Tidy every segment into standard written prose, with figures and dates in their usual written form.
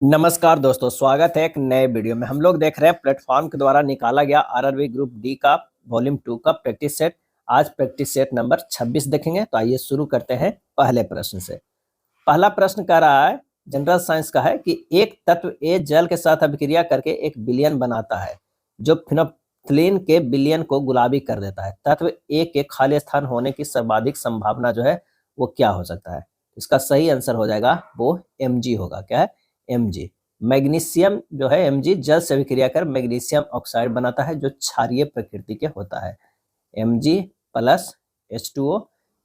नमस्कार दोस्तों, स्वागत है एक नए वीडियो में। हम लोग देख रहे हैं प्लेटफॉर्म के द्वारा निकाला गया आरआरबी ग्रुप डी का वॉल्यूम 2 का प्रैक्टिस सेट। आज प्रैक्टिस सेट नंबर 26 देखेंगे। तो आइए शुरू करते हैं पहले प्रश्न से। पहला प्रश्न कह रहा है, जनरल साइंस का है कि एक तत्व ए जल के साथ अभिक्रिया करके एक विलयन बनाता है जो फिनोल्फ्थीन के विलयन को गुलाबी कर देता है। तत्व ए के खाली स्थान होने की सर्वाधिक संभावना जो है वो क्या हो सकता है? इसका सही आंसर हो जाएगा वो Mg होगा। क्या है? Mg। मैग्नीशियम जो है Mg जल से अभिक्रिया कर मैग्नीशियम ऑक्साइड बनाता है जो क्षारीय प्रकृति के होता है। Mg प्लस H2O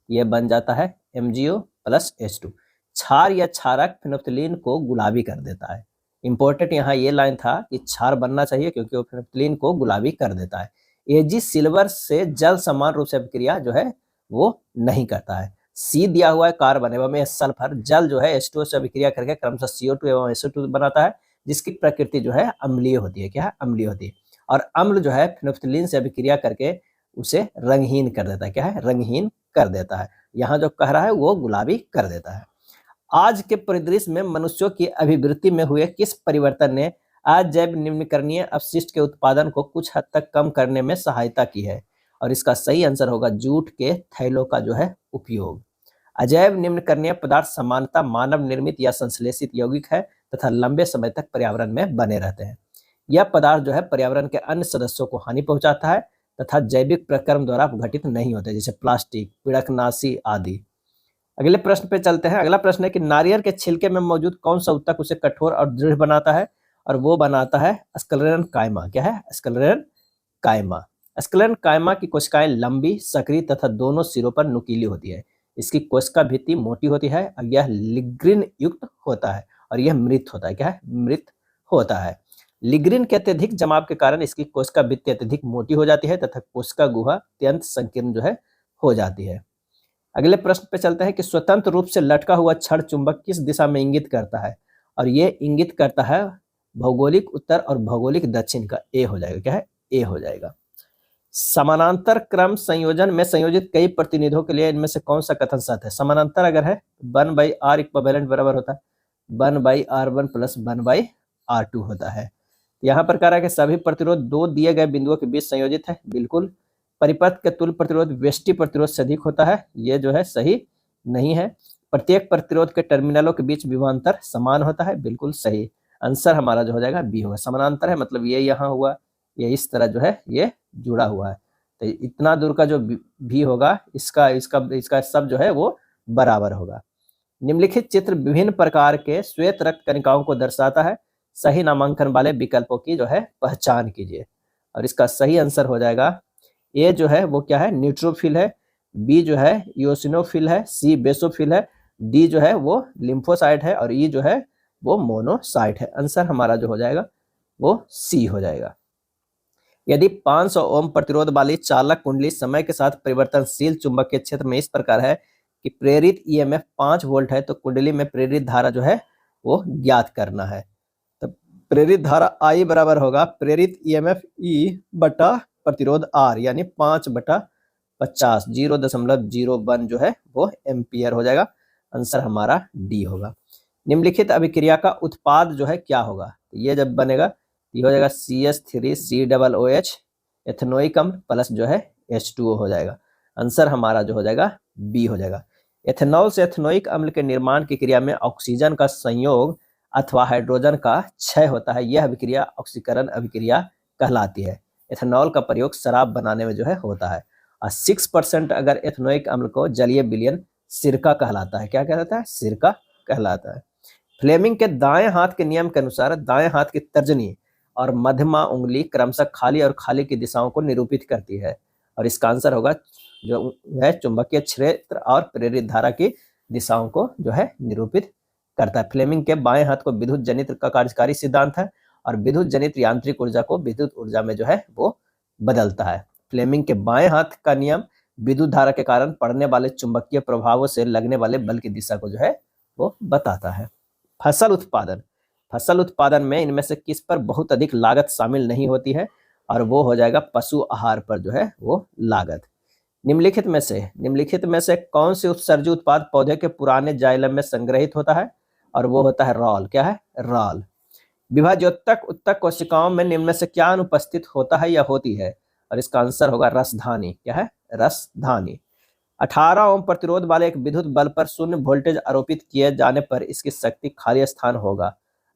ये बन जाता है MgO प्लस H2। क्षार या क्षारक फिनोल्फ्थीन को गुलाबी कर देता है। इंपॉर्टेंट यहाँ ये लाइन था कि क्षार बनना चाहिए क्योंकि वो फिनोल्फ्थीन को गुलाबी कर देता है। Ag सिल्वर से जल समान रूप से अभिक्रिया जो है वो नहीं करता है। सी दिया हुआ है कार्बन एवं सल्फर जल जो है H2O से अभिक्रिया करके क्रमशः CO2 एवं SO2 बनाता है जिसकी प्रकृति जो है अम्लीय होती है। क्या है? अम्लीय होती है। और अम्ल जो है फिनोल्फ्थीन से अभिक्रिया करके उसे रंगहीन कर देता है। क्या है? रंगहीन कर देता है। यहाँ जो कह रहा है वो गुलाबी कर देता है। आज के परिदृश्य में मनुष्यों की अभिवृत्ति में हुए किस परिवर्तन ने अजैव निम्नकरणीय अपशिष्ट के उत्पादन को कुछ हद तक कम करने में सहायता की है? और इसका सही आंसर होगा जूट के थैलों का जो है उपयोग। अजैव निम्नकरणीय पदार्थ सामान्यतः मानव निर्मित या संश्लेषित यौगिक है तथा लंबे समय तक पर्यावरण में बने रहते हैं। यह पदार्थ जो है पर्यावरण के अन्य सदस्यों को हानि पहुंचाता है तथा जैविक प्रक्रम द्वारा घटित नहीं होते, जैसे प्लास्टिक, पीड़कनाशी आदि। अगले प्रश्न पे चलते हैं। अगला प्रश्न है कि नारियल के छिलके में मौजूद कौन सा ऊतक उसे कठोर और दृढ़ बनाता है? और वो बनाता है स्क्लेरन कायमा। क्या है? स्क्लेरन कायमा। स्क्लेरन कायमा की कोशिकाएं लंबी, सक्रिय तथा दोनों सिरों पर नुकीली होती है। इसकी कोशिका भित्ति मोटी होती है और यह लिग्रिन युक्त होता है और यह मृत होता है। क्या है? मृत होता है। लिग्रिन के अत्यधिक जमाव के कारण इसकी कोशिका भित्ति अत्यधिक मोटी हो जाती है तथा कोशिका गुहा अत्यंत संकीर्ण जो है हो जाती है। अगले प्रश्न पे चलते हैं कि स्वतंत्र रूप से लटका हुआ क्षण चुंबक किस दिशा में इंगित करता है? और ये इंगित करता है भौगोलिक उत्तर और भौगोलिक दक्षिण का। ए हो जाएगा। क्या है? ए हो जाएगा। समानांतर क्रम संयोजन में संयोजित कई प्रतिनिधियों के लिए इनमें से कौन सा कथन सत्य है? समानांतर अगर है 1/r इक्विवेलेंट बराबर होता है 1/r1 प्लस 1/r2 होता है। यहाँ पर कह रहा है कि सभी प्रतिरोध दो दिए गए बिंदुओं के बीच संयोजित है। बिल्कुल। परिपथ के तुल्य प्रतिरोध व्यष्टि प्रतिरोध से अधिक होता है। ये जो है सही नहीं है। प्रत्येक प्रतिरोध के टर्मिनलों के बीच विभवांतर समान होता है। बिल्कुल सही। आंसर हमारा जो हो जाएगा बी होगा। समानांतर है मतलब ये यहाँ हुआ, ये इस तरह जो है ये जुड़ा हुआ है, तो इतना दूर का जो भी होगा इसका इसका इसका सब जो है वो बराबर होगा। निम्नलिखित चित्र विभिन्न प्रकार के श्वेत रक्त कणिकाओं को दर्शाता है। सही नामांकन वाले विकल्पों की जो है पहचान कीजिए। और इसका सही आंसर हो जाएगा ए जो है वो क्या है? न्यूट्रोफिल है। बी जो है यूसिनोफिल है। सी बेसोफिल है। डी जो है वो लिम्फोसाइट है और ई जो है वो मोनोसाइट है। आंसर हमारा जो हो जाएगा वो सी हो जाएगा। यदि 500 ओम प्रतिरोध वाली चालक कुंडली समय के साथ परिवर्तनशील चुंबकीय क्षेत्र में इस प्रकार है कि प्रेरित ईएमएफ 5 वोल्ट है तो कुंडली में प्रेरित धारा जो है वो ज्ञात करना है। तो प्रेरित धारा आई बराबर होगा प्रेरित ईएमएफ ई बटा प्रतिरोध आर, यानी 5/50 0.01 जो है वो एम्पियर हो जाएगा। आंसर हमारा डी होगा। निम्नलिखित अभिक्रिया का उत्पाद जो है क्या होगा? तो ये जब बनेगा ये हो जाएगा CH3COOH एथेनोइक अम्ल प्लस जो है H2O हो जाएगा। आंसर हमारा जो हो जाएगा बी हो जाएगा। एथेनॉल से एथेनोइक अम्ल के निर्माण की क्रिया में ऑक्सीजन का संयोग अथवा हाइड्रोजन का क्षय होता है। यह अभिक्रिया ऑक्सीकरण अभिक्रिया कहलाती है। एथेनॉल का प्रयोग शराब बनाने में जो है होता है। और 6% अगर एथेनोइक अम्ल को जलीय विलयन सिरका कहलाता है। क्या कहलाता है? सिरका कहलाता है। फ्लेमिंग के दाएं हाथ के नियम के अनुसार दाएं हाथ की तर्जनी और मध्यमा उंगली क्रमशः खाली और खाली की दिशाओं को निरूपित करती है। और इसका आंसर होगा जो है चुंबकीय क्षेत्र और प्रेरित धारा की दिशाओं को जो है निरूपित करता है। फ्लेमिंग के बाएं हाथ को विद्युत जनित का कार्यकारी सिद्धांत है और विद्युत जनित यांत्रिक ऊर्जा को विद्युत ऊर्जा में जो है वो बदलता है। फ्लेमिंग के बाएं हाथ का नियम विद्युत धारा के कारण पड़ने वाले चुंबकीय प्रभावों से लगने वाले बल की दिशा को जो है वो बताता है। फसल उत्पादन। फसल उत्पादन में इनमें से किस पर बहुत अधिक लागत शामिल नहीं होती है? और वो हो जाएगा पशु आहार पर जो है वो लागत। निम्नलिखित में से कौन से उत्सर्जी उत्पाद पौधे के पुराने जाइलम में संग्रहित होता है? और वो होता है रॉल। क्या है? रॉल। विभाज्योतक उत्तक कोशिकाओं में निम्न में से क्या अनुपस्थित होता है या होती है? और इसका आंसर होगा रसधानी। क्या है? रसधानी। 18 ओम प्रतिरोध वाले एक विद्युत बल्ब पर शून्य वोल्टेज आरोपित किए जाने पर इसकी शक्ति खाली स्थान होगा।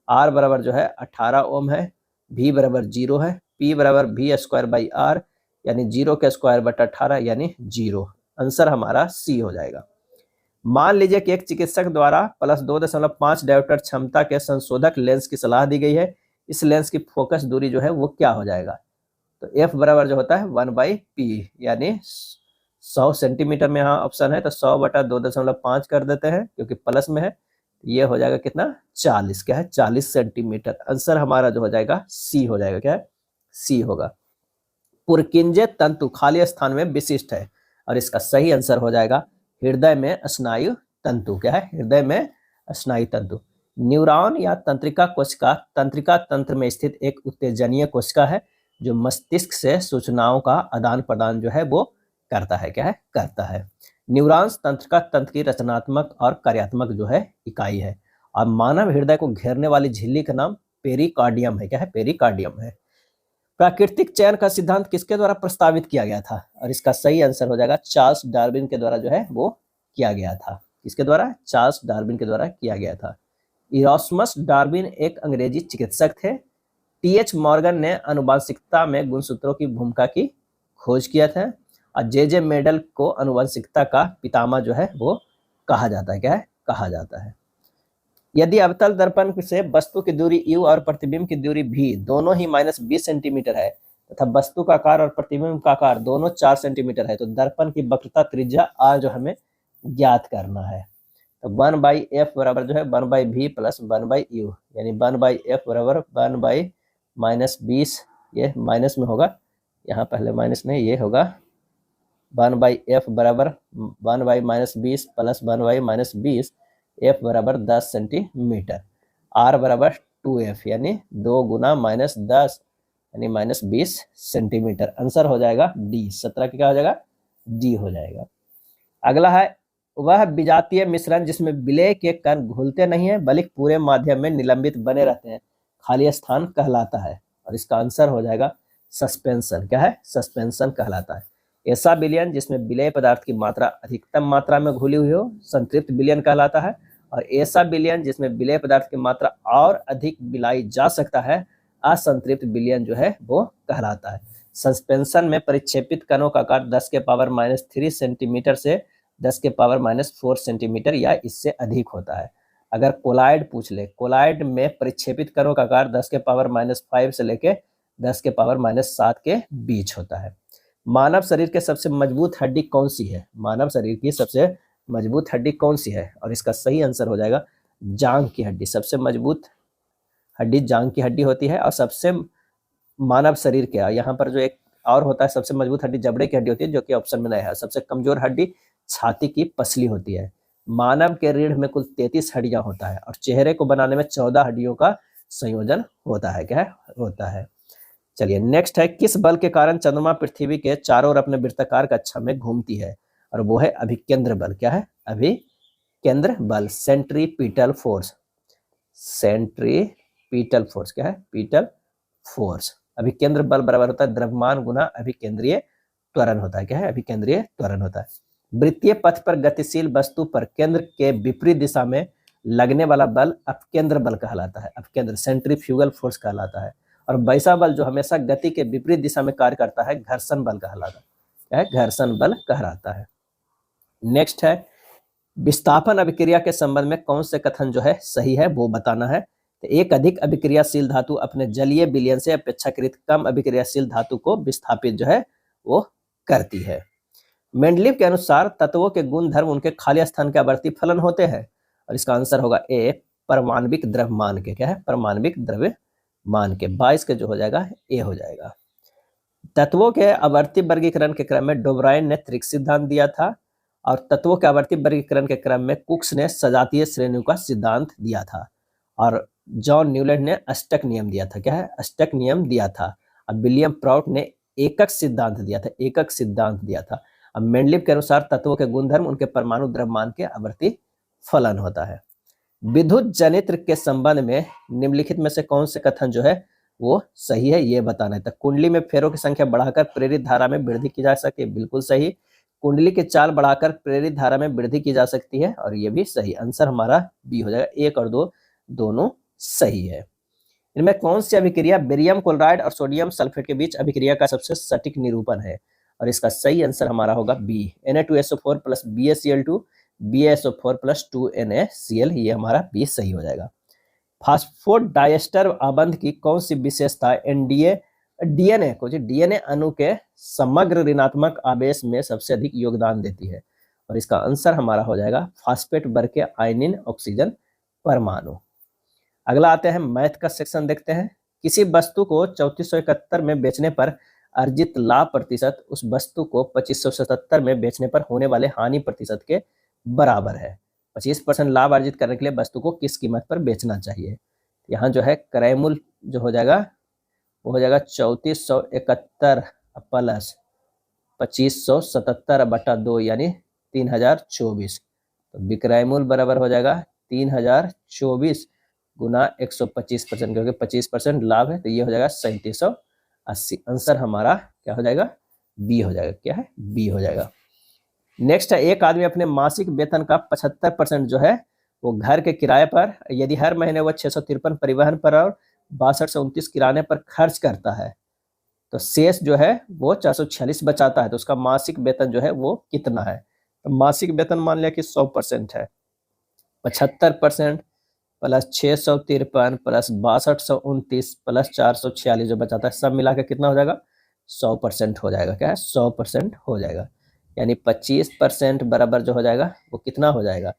आर बराबर जो है 18 ओम है, भी बराबर 0 है, पी बराबर भी स्क्वायर बाई आर यानी 0 के स्क्वायर बटा 18 यानी 0। आंसर हमारा सी हो जाएगा। मान लीजिए कि एक चिकित्सक द्वारा +2.5 डायोप्टर क्षमता के संशोधक लेंस की सलाह दी गई है। इस लेंस की फोकस दूरी जो है वो क्या हो जाएगा? तो एफ बराबर जो होता है 1/p यानी 100 सेंटीमीटर में यहाँ ऑप्शन है तो 100/2.5 कर देते हैं क्योंकि प्लस में है। ये हो जाएगा कितना? 40। क्या है? 40 सेंटीमीटर। आंसर हमारा जो हो जाएगा सी हो जाएगा। क्या है? सी होगा। पुरकिंजे तंतु खाली स्थान में विशिष्ट है और इसका सही आंसर हो जाएगा हृदय में स्नायु तंतु। क्या है? हृदय में स्नायु तंतु। न्यूरॉन या तंत्रिका कोशिका तंत्रिका तंत्र में स्थित एक उत्तेजनीय कोशिका है जो मस्तिष्क से सूचनाओं का आदान प्रदान जो है वो करता है। क्या है? करता है। न्यूरॉन्स तंत्रिका तंत्र की रचनात्मक और कार्यात्मक जो है इकाई है और मानव हृदय को घेरने वाली झिल्ली का नाम पेरिकार्डियम है। क्या है? पेरिकार्डियम है। प्राकृतिक चयन का सिद्धांत किसके द्वारा प्रस्तावित किया गया था? और इसका सही आंसर हो जाएगा चार्ल्स डार्विन के द्वारा जो है वो किया गया था। किसके द्वारा? चार्ल्स डार्विन के द्वारा किया गया था। इरास्मस डार्विन एक अंग्रेजी चिकित्सक थे। टीएच मॉर्गन ने आनुवंशिकता में गुणसूत्रों की भूमिका की खोज किया था और जे मेडल को आनुवंशिकता का पितामह जो है वो कहा जाता है। क्या है? कहा जाता है। यदि अवतल दर्पण से वस्तु की दूरी u और प्रतिबिंब की दूरी v दोनों ही -20 सेंटीमीटर है तथा वस्तु का आकार और प्रतिबिंब का आकार दोनों 4 सेंटीमीटर है तो दर्पण की वक्रता त्रिज्या r जो हमें ज्ञात करना है। तो 1/f बराबर जो है 1/v प्लस 1/u यानी 1/f बराबर 1/-20, ये माइनस में होगा, यहाँ पहले माइनस नहीं, ये होगा 1/f बराबर 1/-20 प्लस 1/-20, f बराबर 10 सेंटीमीटर, r बराबर 2f यानी 2 गुना -10 यानी -20 सेंटीमीटर। आंसर हो जाएगा डी। 17 का क्या हो जाएगा? डी हो जाएगा। अगला है वह विजातीय मिश्रण जिसमें विलेय के कण घुलते नहीं है बल्कि पूरे माध्यम में निलंबित बने रहते हैं खाली स्थान कहलाता है और इसका आंसर हो जाएगा सस्पेंशन। क्या है? सस्पेंशन कहलाता है। ऐसा विलयन जिसमें विलेय पदार्थ की मात्रा अधिकतम मात्रा में घुली हुई हो संतृप्त विलयन कहलाता है और ऐसा विलयन जिसमें विलेय पदार्थ की मात्रा और अधिक मिलाई जा सकता है असंतृप्त विलयन जो है वो कहलाता है। सस्पेंशन में परिक्षेपित कणों का आकार 10 के पावर -3 सेंटीमीटर से 10 के पावर -4 सेंटीमीटर या इससे अधिक होता है। अगर कोलाइड पूछ ले, कोलाइड में परिक्षेपित कणों का आकार 10 के पावर -5 से लेके 10 के पावर -7 के बीच होता है। मानव शरीर के सबसे मजबूत हड्डी कौन सी है? मानव शरीर की सबसे मजबूत हड्डी कौन सी है? और इसका सही आंसर हो जाएगा जांघ की हड्डी। सबसे मजबूत हड्डी जांघ की हड्डी होती है और सबसे मानव शरीर के यहाँ पर जो एक और होता है सबसे मजबूत हड्डी जबड़े की हड्डी होती है जो कि ऑप्शन में नहीं है। सबसे कमजोर हड्डी छाती की पसली होती है। मानव के रीढ़ में कुल 33 हड्डियां होता है और चेहरे को बनाने में 14 हड्डियों का संयोजन होता है। क्या है? होता है। चलिए नेक्स्ट है किस बल के कारण चंद्रमा पृथ्वी के चारों ओर अपने वृत्ताकार कक्षा में घूमती है? और वो है अभिकेंद्र बल। क्या है? अभिकेंद्र बल, सेंट्रीपिटल फोर्स। सेंट्रीपिटल फोर्स क्या है? पीटल फोर्स। अभिकेंद्र बल बराबर होता है द्रव्यमान गुना अभिकेंद्रीय त्वरण होता है। क्या है? अभिकेंद्रीय त्वरण होता है। वृत्तीय पथ पर गतिशील वस्तु पर केंद्र के विपरीत दिशा में लगने वाला बल अपकेंद्र बल कहलाता है। अपकेंद्र सेंट्रीफ्यूगल फोर्स कहलाता है। और वैसा बल जो हमेशा गति के विपरीत दिशा में कार्य करता है घर्षण बल कहलाता है। घर्षण बल कहलाता है। नेक्स्ट है विस्थापन अभिक्रिया के संबंध में कौन से कथन जो है सही है वो बताना है। तो एक अधिक अभिक्रियाशील धातु अपने जलीय विलयन से अपेक्षाकृत कम अभिक्रियाशील धातु को विस्थापित जो है वो करती है। मेंडलीव के अनुसार तत्वों के गुण धर्म उनके खाली स्थान के आवर्ती फलन होते हैं और इसका आंसर होगा ए परमाणविक द्रव्यमान के। क्या है? परमाणविक द्रव्यमान के। 22 के जो हो जाएगा ए हो जाएगा। तत्वों के आवर्ती वर्गीकरण के क्रम में डोब्राइन ने त्रिक सिद्धांत दिया था और तत्वों के आवर्ती वर्गीकरण के क्रम में कुक्स ने सजातीय श्रेणियों का सिद्धांत दिया था और जॉन न्यूलैंड ने अष्टक नियम दिया था। क्या है? अष्टक नियम दिया था। अब विलियम प्राउट ने एकक सिद्धांत दिया था। एकक सिद्धांत दिया था। अब मेंडलीव के अनुसार तत्वों के गुणधर्म उनके परमाणु द्रव्यमान के आवर्ती फलन होता है। विद्युत जनित्र के संबंध में निम्नलिखित में से कौन से कथन जो है वो सही है, ये बताना है। तो कुंडली में फेरों की संख्या बढ़ाकर प्रेरित धारा में वृद्धि की जा सकती है, बिल्कुल सही। कुंडली की चाल बढ़ाकर प्रेरित धारा में वृद्धि की जा सकती है, और ये भी सही। आंसर हमारा बी हो जाएगा। 1 और 2 दोनों सही है। इनमें कौन सी अभिक्रिया बेरियम क्लोराइड और सोडियम सल्फेट के बीच अभिक्रिया का सबसे सटीक निरूपण है? और इसका सही आंसर हमारा होगा B, Na2SO4 plus BaCl2 BaSO4 plus 2NaCl, ये हमारा बी सही हो जाएगा। फास्फोडाइएस्टर आबंध की कौन सी विशेषता डीएनए अणु के समग्र ऋणात्मक आवेश में सबसे अधिक योगदान देती है? और इसका आंसर हमारा हो जाएगा फास्फेट वर्ग के आयनिन ऑक्सीजन परमाणु। अगला आते हैं मैथ का सेक्शन, देखते हैं। किसी वस्तु को 3471 में बेचने पर अर्जित लाभ प्रतिशत उस वस्तु को 2577 में बेचने पर होने वाले हानि प्रतिशत के बराबर है। 25% लाभ अर्जित करने के लिए वस्तु को किस कीमत पर बेचना चाहिए? यहाँ जो है क्रय मूल्य जो हो जाएगा वो हो जाएगा 3471 प्लस 2577/2 यानी 3024। तो विक्रय मूल्य बराबर हो जाएगा 3024 गुना 125%, क्योंकि 25% लाभ है तो ये हो जाएगा 3780। आंसर हमारा क्या हो जाएगा? बी हो जाएगा। क्या है? बी हो जाएगा। नेक्स्ट है, एक आदमी अपने मासिक वेतन का 75% जो है वो घर के किराए पर, यदि हर महीने वो 653 परिवहन पर और 62 से 29 किराने पर खर्च करता है तो शेष जो है वो 446 बचाता है, तो उसका मासिक वेतन जो है वो कितना है? तो मासिक वेतन मान लिया कि 100% है, 75% प्लस 653 प्लस 6229 प्लस 446 जो बचाता है, सब मिला के कितना हो जाएगा? 100% हो जाएगा। क्या है? 100% हो जाएगा। यानी 25% बराबर जो हो जाएगा वो कितना हो जाएगा?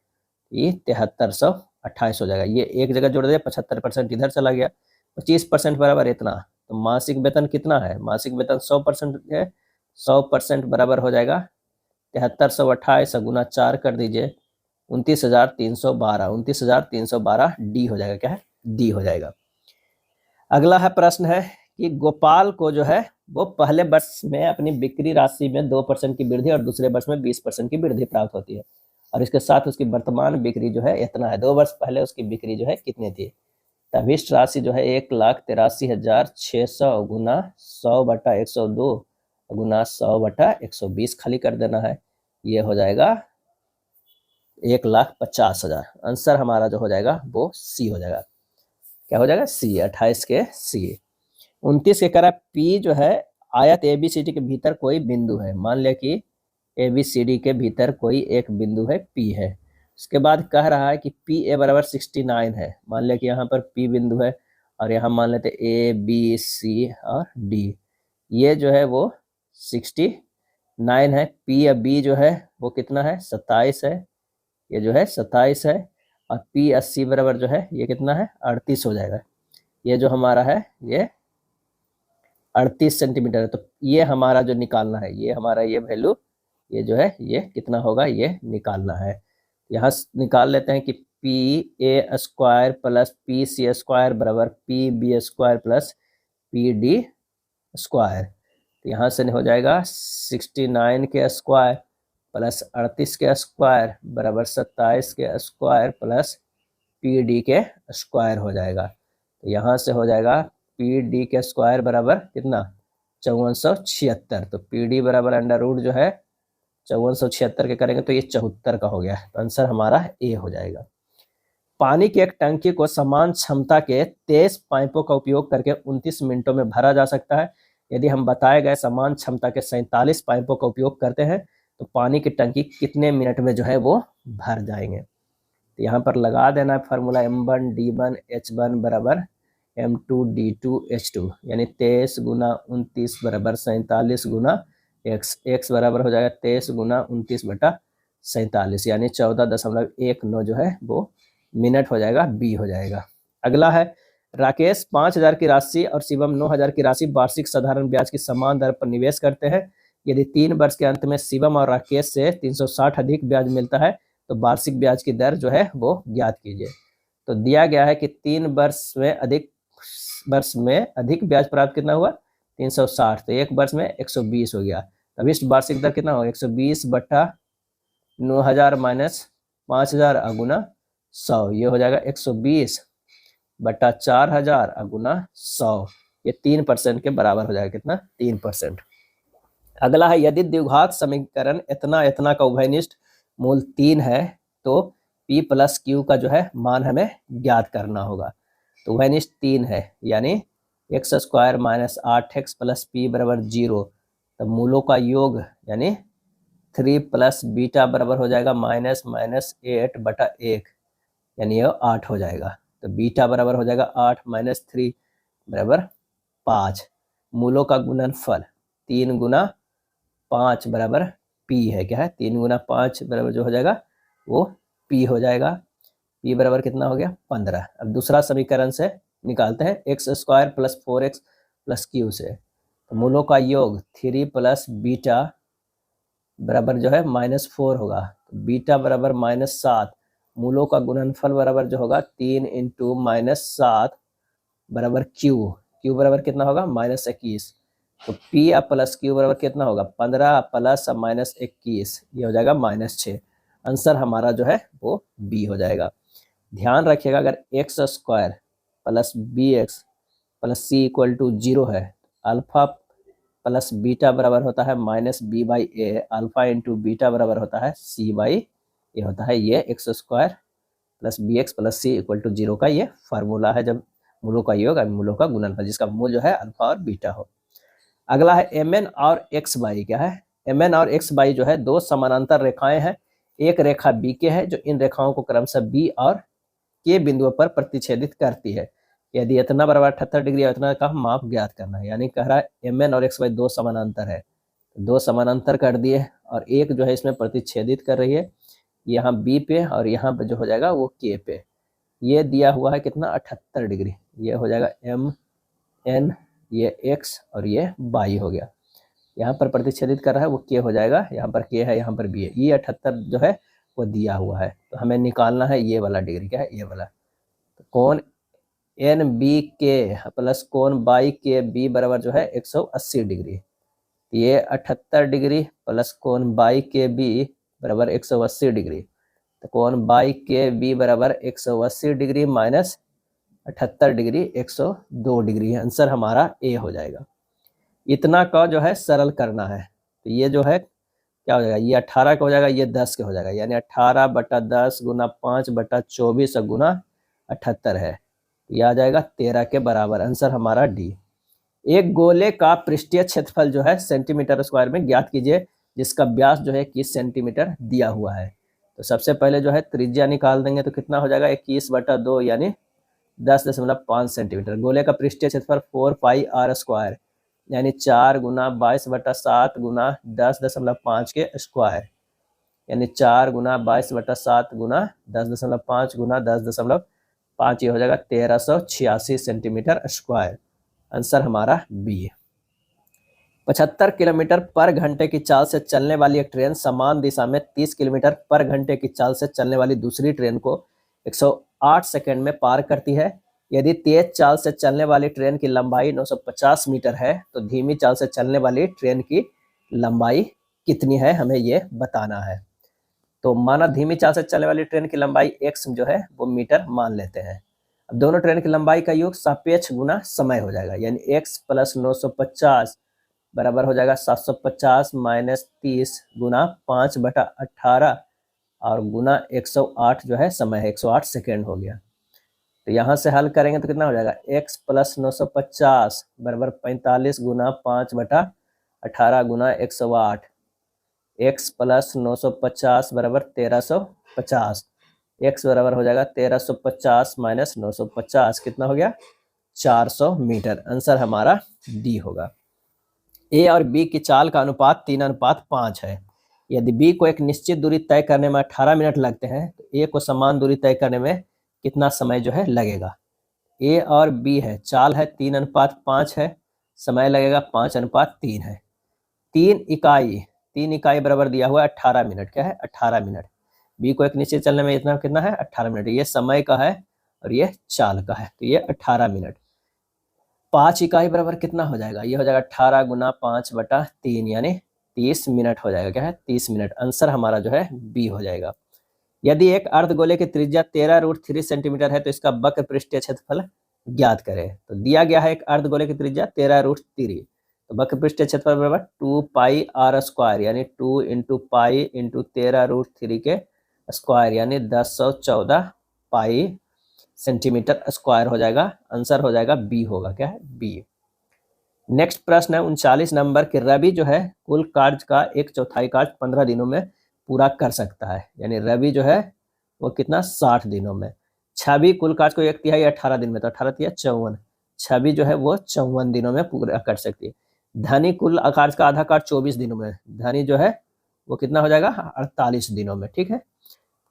ये 7328 हो जाएगा। ये एक जगह जोड़ दिया, 75% इधर चला गया, 25% बराबर इतना। तो मासिक वेतन कितना है? मासिक वेतन 100% है, 100% बराबर हो जाएगा 7328 गुना 4 कर दीजिए 29,312, 29,312 डी हो जाएगा। क्या है? डी हो जाएगा। अगला है प्रश्न है कि गोपाल को जो है वो पहले वर्ष में अपनी बिक्री राशि में 2% की वृद्धि और दूसरे वर्ष में 20% की वृद्धि प्राप्त होती है, और इसके साथ उसकी वर्तमान बिक्री जो है इतना है। 2 वर्ष पहले उसकी बिक्री जो है कितनी थी? तभिष्ट राशि जो है 1,83,600 गुना 100/102 गुना 100/120 खाली कर देना है, ये हो जाएगा 1,50,000। आंसर हमारा जो हो जाएगा वो सी हो जाएगा। क्या हो जाएगा? सी, 28 के सी। 29 के करा पी जो है आयत ABCD के भीतर कोई बिंदु है। मान लिया कि ABCD के भीतर कोई एक बिंदु है P है। उसके बाद कह रहा है कि PA बराबर 69 है। मान लिया कि यहाँ पर P बिंदु है और यहाँ मान लेते ABC और D। ये जो है वो 69 है। P या B जो है वो कितना है? 27 है। ये जो है 27 है, और P80 बराबर जो है ये कितना है? 38 हो जाएगा। ये जो हमारा है ये 38 सेंटीमीटर है। तो ये हमारा जो निकालना है, ये हमारा ये वैल्यू ये जो है ये कितना होगा, ये निकालना है। यहाँ निकाल लेते हैं कि PA² प्लस PC² बराबर PB² प्लस PD²। तो यहाँ से हो जाएगा 69 के स्क्वायर प्लस 38 के स्क्वायर बराबर 27 के स्क्वायर प्लस PD के स्क्वायर हो जाएगा। तो यहाँ से हो जाएगा PD के स्क्वायर बराबर कितना? 5476। तो PD बराबर अंडर रूट जो है 5476 के करेंगे तो ये 74 का हो गया। तो आंसर हमारा ए हो जाएगा। पानी की एक टंकी को समान क्षमता के 23 पाइपों का उपयोग करके 29 मिनटों में भरा जा सकता है। यदि हम बताए गए समान क्षमता के 47 पाइपों का उपयोग करते हैं तो पानी की टंकी कितने मिनट में जो है वो भर जाएंगे? तो यहाँ पर लगा देना है फार्मूला M1 D1 H1 बराबर M2 D2 H2, यानी 23 गुना 29 बराबर 47 गुना x बराबर हो जाएगा 23 गुना 29/47, यानी 14.19 जो है वो मिनट हो जाएगा। बी हो जाएगा। अगला है, राकेश 5,000 की राशि और शिवम 9,000 की राशि वार्षिक साधारण ब्याज की समान दर पर निवेश करते हैं। यदि 3 वर्ष के अंत में शिवम और राकेश से 360 अधिक ब्याज मिलता है तो वार्षिक ब्याज की दर जो है वो ज्ञात कीजिए। तो दिया गया है कि 3 वर्ष में अधिक ब्याज प्राप्त कितना हुआ? 360। तो 1 वर्ष में 120 हो गया। तभी वार्षिक दर कितना होगा? 120/9,000 माइनस 5,000 गुना 100, ये हो जाएगा 120 बटा 4000 और गुना 100, ये 3% के बराबर हो जाएगा। कितना? 3%। अगला है यदि द्विघात समीकरण इतना इतना का उभयनिष्ठ मूल 3 है तो p प्लस क्यू का जो है मान हमें ज्ञात करना होगा। तो उभयनिष्ठ 3 है यानी x square minus 8x plus P बराबर 0, तो मूलों का योग यानी 3 प्लस बीटा बराबर हो जाएगा माइनस माइनस 8 बटा 1, यानी ये 8 हो जाएगा। तो बीटा बराबर हो जाएगा 8 माइनस 3 बराबर 5। मूलों का गुणनफल 3 गुना 5 बराबर p है। क्या है? 3 गुना 5 बराबर जो हो जाएगा वो p हो जाएगा। p बराबर कितना हो गया? 15। अब दूसरा समीकरण से निकालते हैं x square plus 4x plus Q से। तो मूलों का योग 3 प्लस बीटा बराबर जो है -4 होगा। तो बीटा बराबर -7, मूलों का गुणनफल बराबर जो होगा 3 इंटू -7 बराबर क्यू बराबर कितना होगा? -21। तो p प्लस क्यू बराबर कितना होगा? 15 प्लस -21, ये हो जाएगा -6। आंसर हमारा जो है वो बी हो जाएगा। ध्यान रखिएगा अगर X square plus B X plus C equal to 0 है, अल्फा प्लस बीटा बराबर होता है minus B by A, alpha into beta बराबर होता है सी बाई ए होता है। ये X square plus B X plus C equal to 0 का ये फार्मूला है जब मूलों का योग और मूलों का गुणनफल जिसका मूल जो है अल्फा और बीटा हो। अगला है एम एन और एक्स बाई। क्या है? एम एन और एक्स बाई जो है दो समानांतर रेखाएं हैं। एक रेखा बी के है जो इन रेखाओं को क्रमशः बी और के बिंदुओं पर प्रतिच्छेदित करती है। यदि इतना बराबर 78 डिग्री और इतना का माप ज्ञात करना है। यानी कह रहा है एम एन और एक्स बाई दो समानांतर है, दो समानांतर कर दिए और एक जो है इसमें प्रतिच्छेदित कर रही है यहाँ बी पे और यहाँ पे जो हो जाएगा वो के पे। ये दिया हुआ है कितना? 78 डिग्री। ये हो जाएगा एम एन, ये एक्स और ये बाई हो गया। यहाँ पर प्रतिच्छेदित कर रहा है वो के हो जाएगा, यहाँ पर के है यहाँ पर बी है। ये 78 जो है वो दिया हुआ है, तो हमें निकालना है ये वाला डिग्री। क्या है? ये वाला। तो कोण एन बी के प्लस कोण बाई के बी बराबर जो है 180 डिग्री। ये 78 डिग्री प्लस कोण बाई के बी बराबर 180 डिग्री। तो कोण बाई के बी बराबर 180 degree minus 78 degree 102 degree. Answer हमारा ए हो जाएगा। इतना का जो है सरल करना है, तो ये जो है क्या हो जाएगा? ये 18 का हो जाएगा, ये 10 के हो जाएगा, यानी 18 बटा 10 गुना 5 बटा 24 गुना 78 है। ये आ जाएगा 13 के बराबर। आंसर हमारा डी। एक गोले का पृष्ठीय क्षेत्रफल जो है सेंटीमीटर स्क्वायर में ज्ञात कीजिए जिसका व्यास जो है 21 सेंटीमीटर दिया हुआ है। तो सबसे पहले जो है त्रिज्या निकाल देंगे तो कितना हो जाएगा? 21 बटा 2 यानी 10.5 सेंटीमीटर। गोले का पृष्ठीय क्षेत्रफल 4 पाई आर स्क्वायर यानी 4 गुना 22 बटा 7 गुना 10.5 के स्क्वायर, यानी 4 गुना 22 बटा 7 गुना 10.5 गुना 10.5, ये हो जाएगा 1386 सेंटीमीटर स्क्वायर। आंसर हमारा बी है। 75 किलोमीटर पर घंटे की चाल से चलने वाली एक ट्रेन समान दिशा में 30 किलोमीटर पर घंटे की चाल से चलने वाली दूसरी ट्रेन को 108 सेकंड में पार करती है। यदि तेज चाल से चलने वाली ट्रेन की लंबाई 950 मीटर है तो धीमी चाल से चलने वाली ट्रेन की लंबाई कितनी है, हमें ये बताना है। तो माना धीमी चाल से चलने वाली ट्रेन की लंबाई x जो है वो मीटर मान लेते हैं। अब दोनों ट्रेन की लंबाई का योग सापेक्ष गुना समय हो जाएगा, यानी x प्लस 950 बराबर हो जाएगा 750 माइनस 30 गुना 5 बटा 18 और गुना 108 जो है समय है, 108 सेकेंड हो गया। तो यहाँ से हल करेंगे तो कितना हो जाएगा? x प्लस 950 बराबर 45 गुना 5 बटा 18 गुना 108। x प्लस 950 बराबर 1350। x बराबर हो जाएगा 1350 माइनस 950, कितना हो गया? 400 मीटर। आंसर हमारा डी होगा। ए और बी की चाल का अनुपात 3:5 है। यदि बी को एक निश्चित दूरी तय करने में 18 मिनट लगते हैं तो ए को समान दूरी तय करने में कितना समय जो है लगेगा? ए और बी है, चाल है 3:5 है, समय लगेगा 5:3 है। 3 इकाई बराबर दिया हुआ है 18 मिनट। क्या है? 18 मिनट। बी को एक निश्चित चलने में इतना कितना है? 18 मिनट। ये समय का है और ये चाल का है, तो ये 18 मिनट। 5 इकाई बराबर कितना हो जाएगा? ये हो जाएगा 18 गुना 5 बटा 3 यानी 30 मिनट हो जाएगा। क्या है? 30 मिनट। आंसर हमारा जो है बी हो जाएगा। यदि एक अर्धगोले की त्रिज्या 13√3 सेंटीमीटर है तो इसका वक्र पृष्ठीय क्षेत्रफल ज्ञात करें। तो दिया गया है एक अर्धगोले की त्रिज्या 13√3, तो वक्र पृष्ठीय क्षेत्रफल बराबर 2πr² यानी 2 इंटू पाई इंटू 13√3 के स्क्वायर यानी 1014 पाई सेंटीमीटर स्क्वायर हो जाएगा। आंसर हो जाएगा बी, होगा क्या है, बी। नेक्स्ट प्रश्न है 39 नंबर कि रवि जो है कुल कार्य का 1/4 कार्य 15 दिनों में पूरा कर सकता है, यानी रवि जो है वो कितना 60 दिनों में। छवि कुल कार्य को 1/3 18 दिन में, तो 18 तिया 54, छवि जो है वो 54 दिनों में पूरा कर सकती है। धनी कुल कार्य का आधा कार्य 24 दिनों में, धनी जो है वो कितना हो जाएगा 48 दिनों में। ठीक है,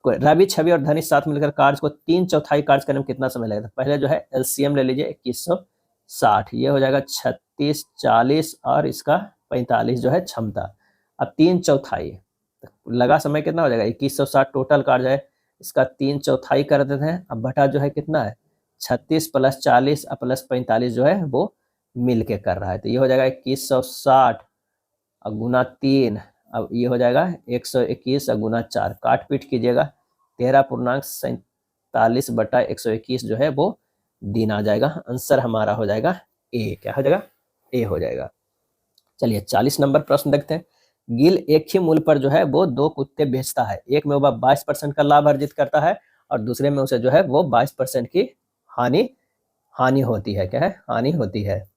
रवि छवि और धनी साथ मिलकर कार्य को 3/4 कार्य करने में कितना समय लगेगा। पहले जो है एलसीएम ले लीजिए 2160, ये हो जाएगा 36, 40 और इसका 45 जो है क्षमता। अब 3/4 लगा समय कितना हो जाएगा 2160 टोटल कार्य है, इसका 3/4 कर देते हैं। अब बटा जो है कितना है 36 प्लस 40 प्लस 45 जो है वो मिल के कर रहा है, तो ये हो जाएगा 2160 और गुना 3, अब ये हो जाएगा 121 और गुना 4, काट पीट कीजिएगा 13.47 बटा 121 जो है वो दिन आ जाएगा। आंसर हमारा हो जाएगा ए, क्या हो जाएगा, ए हो जाएगा। चलिए 40 नंबर प्रश्न देखते हैं। गिल एक ही मूल्य पर जो है वो 2 कुत्ते बेचता है, एक में वह 22% का लाभ अर्जित करता है और दूसरे में उसे जो है वो 22% की हानि होती है, क्या है, हानि होती है।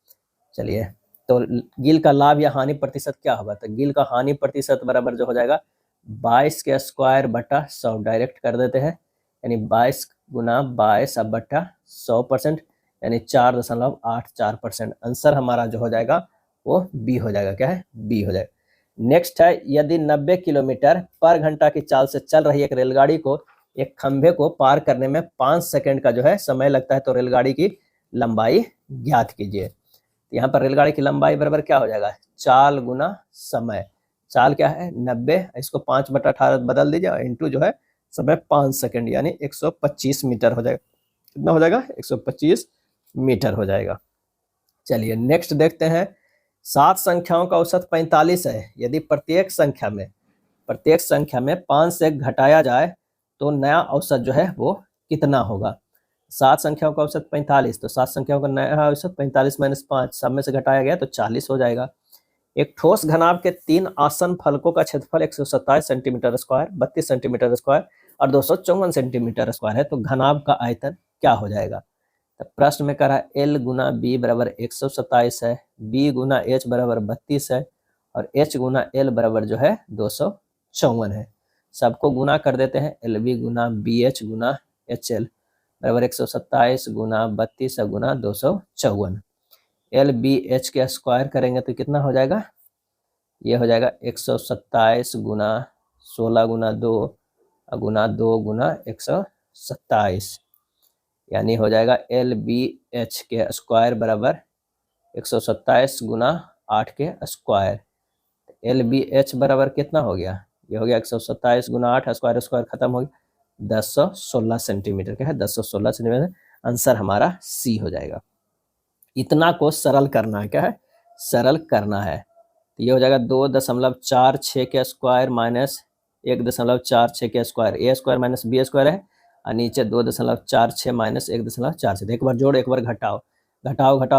चलिए, तो गिल का लाभ या हानि प्रतिशत क्या होगा, तो गिल का हानि प्रतिशत बराबर जो हो जाएगा 22 के स्क्वायर बटा 100, डायरेक्ट कर देते हैं, यानी 22 गुना 22 अब बटा 100% यानी 4.84%। आंसर हमारा जो हो जाएगा वो बी हो जाएगा, क्या है, बी हो जाएगा। नेक्स्ट है, यदि 90 किलोमीटर पर घंटा की चाल से चल रही एक रेलगाड़ी को एक खंभे को पार करने में 5 सेकंड का जो है समय लगता है, तो रेलगाड़ी की लंबाई ज्ञात कीजिए। यहाँ पर रेलगाड़ी की लंबाई बराबर क्या हो जाएगा, चाल गुना समय, चाल क्या है 90, इसको 5/18 बदल दीजिए इंटू जो है समय 5 सेकंड यानी 125 मीटर हो जाएगा। कितना हो जाएगा 125 मीटर हो जाएगा। चलिए नेक्स्ट देखते हैं, 7 संख्याओं का औसत 45 है, यदि प्रत्येक संख्या में 5 से घटाया जाए तो नया औसत जो है वो कितना होगा। 7 संख्याओं का औसत 45, तो 7 संख्याओं का नया औसत 45 माइनस 5, सब में से घटाया गया तो 40 हो जाएगा। एक ठोस घनाभ के 3 आसन फलकों का क्षेत्रफल 127 सेंटीमीटर स्क्वायर, 32 सेंटीमीटर स्क्वायर और 254 सेंटीमीटर स्क्वायर है, तो घनाभ का आयतन क्या हो जाएगा। तो प्रश्न में कह रहा है एल गुना बी बराबर 127 है, बी गुना एच बराबर 32 है और एच गुना एल बराबर जो है 254 है। सबको गुना कर देते हैं, एल बी गुना बी एच गुना एच एल बराबर 127 गुना 32 गुना 254। एल बी एच के स्क्वायर करेंगे तो कितना हो जाएगा, ये हो जाएगा 127 गुना 16 गुना 2 गुना 2 गुना 127, यानी हो जाएगा एल बी एच के स्क्वायर बराबर 127 गुना 8 के स्क्वायर। एल बी एच बराबर कितना हो गया, ये हो गया 127 गुना 8, स्क्वायर खत्म हो गया 1016 सेंटीमीटर, क्या है 1016 सेंटीमीटर। आंसर हमारा सी हो जाएगा। इतना को सरल करना है, क्या है, सरल करना है, तो ये हो जाएगा 2.46 के स्क्वायर माइनस 1.46 के स्क्वायर, ए स्क्वायर माइनस बी स्क्वायर है और नीचे 2.46 माइनस 1.46, एक बार जोड़ एक बार घटाओ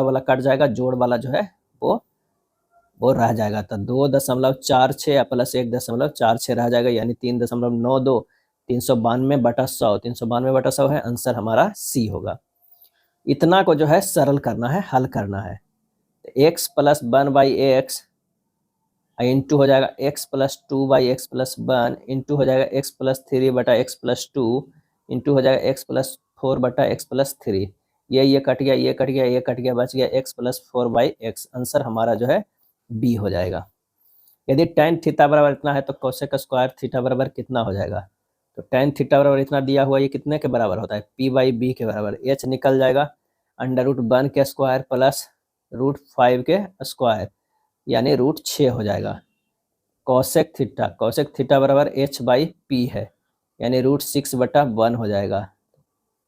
वाला कट जाएगा, जोड़ वाला जो है वो रह जाएगा, तो 2.46 प्लस 1.46 रह जाएगा यानी 3.92, 392/100 है, आंसर हमारा सी होगा। इतना को जो है सरल करना है, हल करना है, x प्लस 1/x इंटू हो जाएगा x plus 2/x plus 1 into हो जाएगा x plus 3/x plus 2 into हो जाएगा x प्लस 4/x प्लस 3, ये कट गया, ये कट गया, ये कट गया, बच गया x प्लस 4/x। आंसर हमारा जो है बी हो जाएगा। यदि tan थीटा बराबर इतना है तो कोसेक स्क्वायर थीटा बराबर कितना हो जाएगा, तो tan थीटा बराबर इतना दिया हुआ, ये कितने के बराबर होता है, p/b के बराबर, h निकल जाएगा √1 के स्क्वायर प्लस √5 के स्क्वायर यानी √6 हो जाएगा। कोसेक थीटा बराबर h/p है यानी √6/1 हो जाएगा।